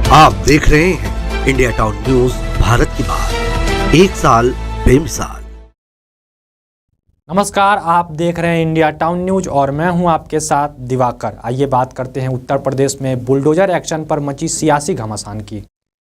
आप देख रहे हैं इंडिया टाउन न्यूज, भारत की बात, एक साल बेमिसाल। नमस्कार, आप देख रहे हैं इंडिया टाउन न्यूज और मैं हूं आपके साथ दिवाकर। आइए बात करते हैं उत्तर प्रदेश में बुलडोजर एक्शन पर मची सियासी घमासान की।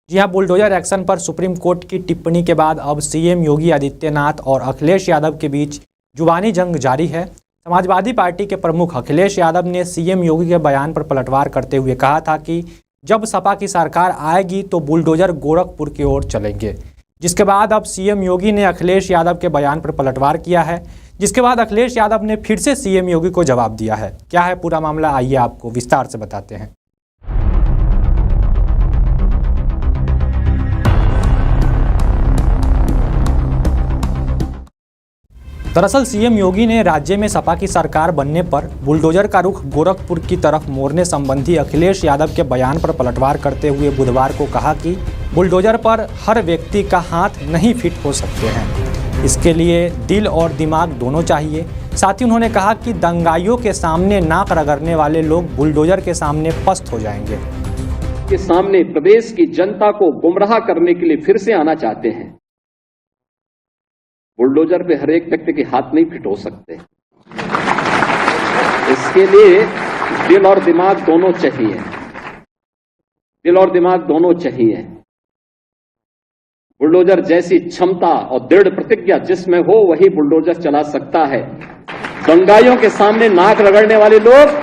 जी हां, बुलडोजर एक्शन पर सुप्रीम कोर्ट की टिप्पणी के बाद अब सीएम योगी आदित्यनाथ और अखिलेश यादव के बीच जुबानी जंग जारी है। समाजवादी पार्टी के प्रमुख अखिलेश यादव ने सीएम योगी के बयान पर पलटवार करते हुए कहा था कि जब सपा की सरकार आएगी तो बुलडोजर गोरखपुर की ओर चलेंगे। जिसके बाद अब सीएम योगी ने अखिलेश यादव के बयान पर पलटवार किया है, जिसके बाद अखिलेश यादव ने फिर से सीएम योगी को जवाब दिया है। क्या है पूरा मामला, आइए आपको विस्तार से बताते हैं। दरअसल सीएम योगी ने राज्य में सपा की सरकार बनने पर बुलडोजर का रुख गोरखपुर की तरफ मोड़ने संबंधी अखिलेश यादव के बयान पर पलटवार करते हुए बुधवार को कहा कि बुलडोजर पर हर व्यक्ति का हाथ नहीं फिट हो सकते हैं, इसके लिए दिल और दिमाग दोनों चाहिए। साथ ही उन्होंने कहा कि दंगाइयों के सामने नाक रगड़ने वाले लोग बुलडोजर के सामने पस्त हो जाएंगे। के सामने प्रदेश की जनता को गुमराह करने के लिए फिर से आना चाहते हैं। बुलडोजर पे हर एक व्यक्ति के हाथ नहीं फिट हो सकते, इसके लिए दिल और दिमाग दोनों चाहिए। दिल और दिमाग दोनों चाहिए। बुलडोजर जैसी क्षमता और दृढ़ प्रतिज्ञा जिसमें हो वही बुलडोजर चला सकता है। दंगाइयों के सामने नाक रगड़ने वाले लोग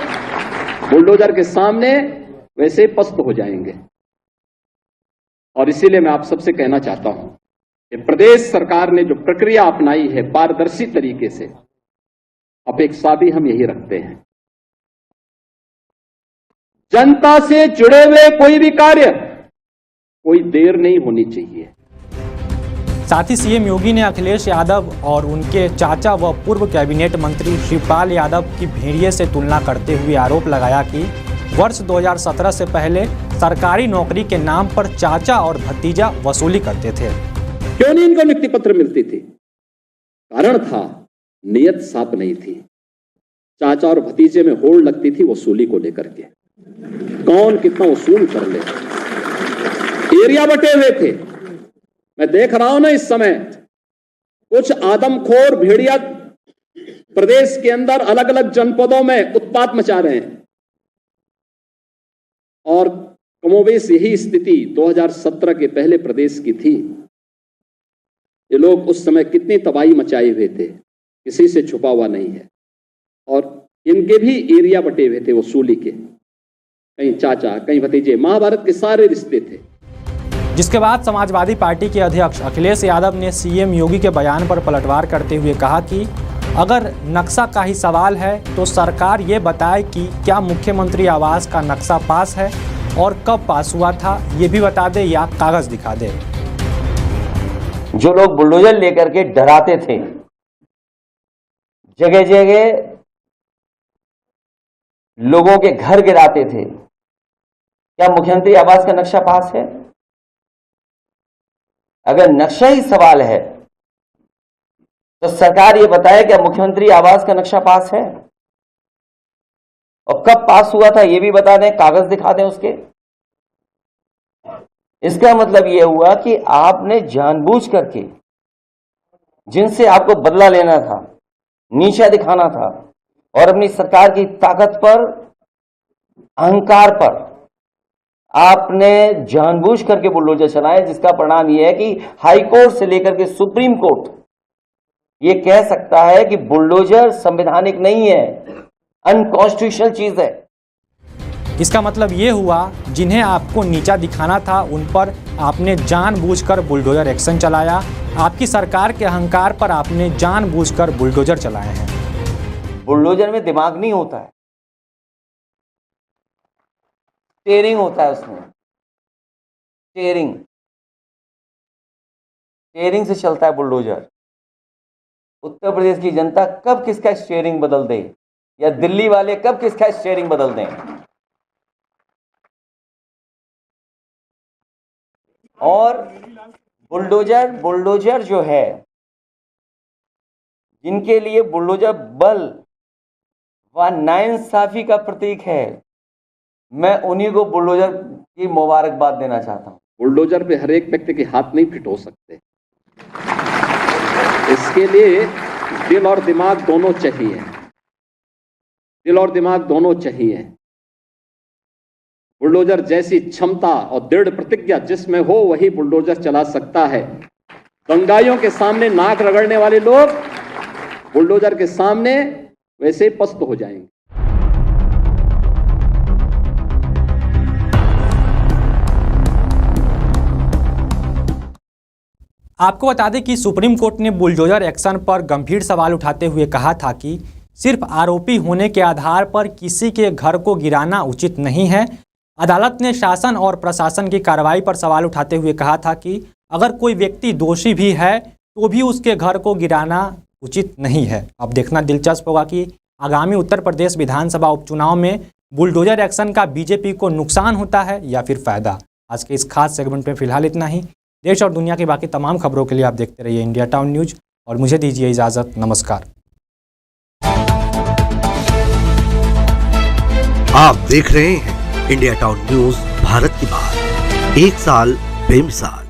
बुलडोजर के सामने वैसे पस्त हो जाएंगे। और इसीलिए मैं आप सबसे कहना चाहता हूं कि प्रदेश सरकार ने जो प्रक्रिया अपनाई है पारदर्शी तरीके से, अपेक्षा भी हम यही रखते हैं। जनता से जुड़े हुए कोई भी कार्य कोई देर नहीं होनी चाहिए। साथ ही सीएम योगी ने अखिलेश यादव और उनके चाचा व पूर्व कैबिनेट मंत्री शिवपाल यादव की भेड़िए से तुलना करते हुए आरोप लगाया कि वर्ष 2017 से पहले सरकारी नौकरी के नाम पर चाचा और भतीजा वसूली करते थे। क्यों नहीं इनको नियुक्ति पत्र मिलती थी? कारण था नियत साफ नहीं थी। चाचा और भतीजे में होड़ लगती थी वसूली को लेकर के, कौन कितना वसूल कर ले। एरिया बटे हुए थे। मैं देख रहा हूं ना इस समय कुछ आदमखोर भेड़िया प्रदेश के अंदर अलग अलग जनपदों में उत्पात मचा रहे हैं। और कमोबेश यही स्थिति 2017 के पहले प्रदेश की थी। ये लोग उस समय कितनी तबाही मचाए हुए थे, किसी से छुपा हुआ नहीं है। और इनके भी एरिया बटे हुए थे वसूली के, कहीं चाचा कहीं भतीजे, महाभारत के सारे रिश्ते थे। जिसके बाद समाजवादी पार्टी के अध्यक्ष अखिलेश यादव ने सीएम योगी के बयान पर पलटवार करते हुए कहा कि अगर नक्शा का ही सवाल है तो सरकार ये बताए कि क्या मुख्यमंत्री आवास का नक्शा पास है और कब पास हुआ था, ये भी बता दे या कागज दिखा दे। जो लोग बुलडोजर लेकर के डराते थे, जगह जगह लोगों के घर गिराते थे, क्या मुख्यमंत्री आवास का नक्शा पास है? अगर नक्शा ही सवाल है तो सरकार ये बताए क्या मुख्यमंत्री आवास का नक्शा पास है और कब पास हुआ था ये भी बता दें, कागज दिखा दें उसके। इसका मतलब यह हुआ कि आपने जानबूझ करके जिनसे आपको बदला लेना था, नीचा दिखाना था और अपनी सरकार की ताकत पर, अहंकार पर आपने जानबूझ करके बुलडोजर चलाए, जिसका परिणाम यह है कि हाई कोर्ट से लेकर के सुप्रीम कोर्ट ये कह सकता है कि बुलडोजर संवैधानिक नहीं है, अनकॉन्स्टिट्यूशनल चीज है। इसका मतलब ये हुआ जिन्हें आपको नीचा दिखाना था उन पर आपने जानबूझकर बुलडोजर एक्शन चलाया। आपकी सरकार के अहंकार पर आपने जानबूझकर बुलडोजर चलाए हैं। बुलडोजर में दिमाग नहीं होता है, स्टीयरिंग होता है उसमें। स्टीयरिंग से चलता है बुलडोजर। उत्तर प्रदेश की जनता कब किसका स्टीयरिंग बदल दे या दिल्ली वाले कब किसका स्टीयरिंग बदल दें। और बुलडोजर जो है, जिनके लिए बुलडोजर बल व नाइंसाफी का प्रतीक है, मैं उन्हीं को बुलडोजर की मुबारकबाद देना चाहता हूं। बुलडोजर पे हर एक व्यक्ति के हाथ नहीं फिट हो सकते, इसके लिए दिल और दिमाग दोनों चाहिए, दिल और दिमाग दोनों चाहिए। बुलडोजर जैसी क्षमता और दृढ़ प्रतिज्ञा जिसमें हो वही बुलडोजर चला सकता है। दंगाइयों के सामने नाक रगड़ने वाले लोग बुलडोजर के सामने वैसे ही पस्त हो जाएंगे। आपको बता दें कि सुप्रीम कोर्ट ने बुलडोजर एक्शन पर गंभीर सवाल उठाते हुए कहा था कि सिर्फ आरोपी होने के आधार पर किसी के घर को गिराना उचित नहीं है। अदालत ने शासन और प्रशासन की कार्रवाई पर सवाल उठाते हुए कहा था कि अगर कोई व्यक्ति दोषी भी है तो भी उसके घर को गिराना उचित नहीं है। अब देखना दिलचस्प होगा कि आगामी उत्तर प्रदेश विधानसभा उपचुनाव में बुलडोजर एक्शन का बीजेपी को नुकसान होता है या फिर फायदा। आज के इस खास सेगमेंट में फिलहाल इतना ही। देश और दुनिया की बाकी तमाम खबरों के लिए आप देखते रहिए इंडिया टाउन न्यूज और मुझे दीजिए इजाज़त। नमस्कार। आप देख रहे हैं इंडिया टाउन न्यूज, भारत की बात, एक साल बेमिसाल।